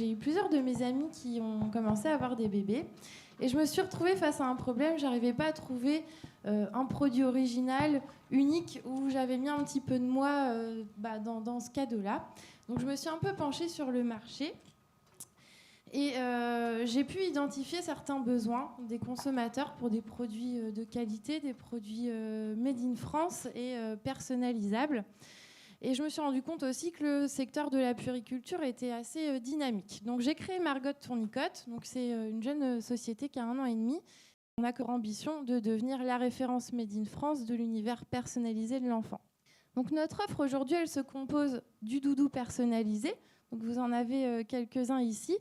J'ai eu plusieurs de mes amis qui ont commencé à avoir des bébés et je me suis retrouvée face à un problème. J'arrivais pas à trouver un produit original, unique, où j'avais mis un petit peu de moi dans ce cadeau-là. Donc je me suis un peu penchée sur le marché et j'ai pu identifier certains besoins des consommateurs pour des produits de qualité, des produits made in France et personnalisables. Et je me suis rendu compte aussi que le secteur de la puériculture était assez dynamique. Donc j'ai créé Margot Tournicotte. Donc c'est une jeune société qui a 1 an et demi. On a comme ambition de devenir la référence Made in France de l'univers personnalisé de l'enfant. Donc notre offre aujourd'hui, elle se compose du doudou personnalisé. Donc vous en avez quelques-uns ici.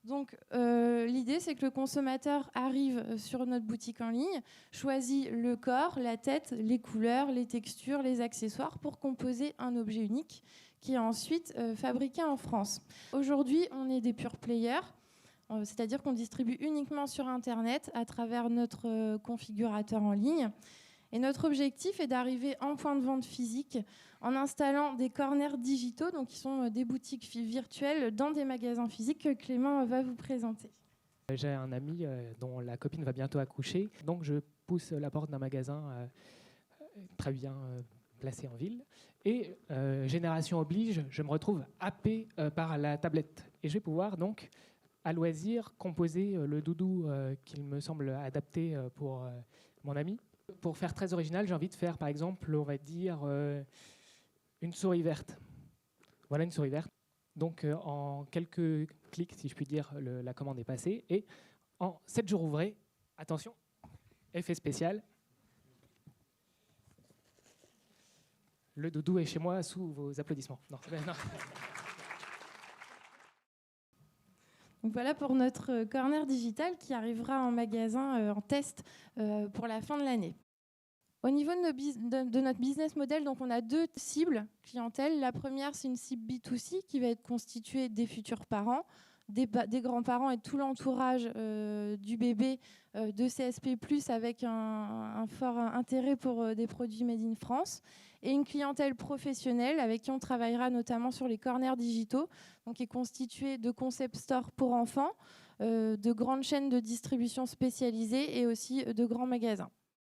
Donc l'idée, c'est que le consommateur arrive sur notre boutique en ligne, choisit le corps, la tête, les couleurs, les textures, les accessoires pour composer un objet unique qui est ensuite fabriqué en France. Aujourd'hui, on est des pure players, c'est-à-dire qu'on distribue uniquement sur Internet à travers notre configurateur en ligne. Et notre objectif est d'arriver en point de vente physique en installant des corners digitaux, donc qui sont des boutiques virtuelles dans des magasins physiques que Clément va vous présenter. J'ai un ami dont la copine va bientôt accoucher, donc je pousse la porte d'un magasin très bien placé en ville. Et génération oblige, je me retrouve happé par la tablette. Et je vais pouvoir donc, à loisir, composer le doudou qu'il me semble adapté pour mon ami. Pour faire très original, j'ai envie de faire, par exemple, on va dire, une souris verte. Voilà une souris verte. Donc, en quelques clics, si je puis dire, la commande est passée. Et en 7 jours ouvrés, attention, effet spécial, le doudou est chez moi sous vos applaudissements. Non. Donc voilà pour notre corner digital qui arrivera en magasin en test pour la fin de l'année. Au niveau de notre business model, donc on a 2 cibles clientèle. La première, c'est une cible B2C qui va être constituée des futurs parents, des grands-parents et tout l'entourage du bébé de CSP+, avec un fort intérêt pour des produits made in France. Et une clientèle professionnelle avec qui on travaillera notamment sur les corners digitaux, donc qui est constituée de concept stores pour enfants, de grandes chaînes de distribution spécialisées et aussi de grands magasins.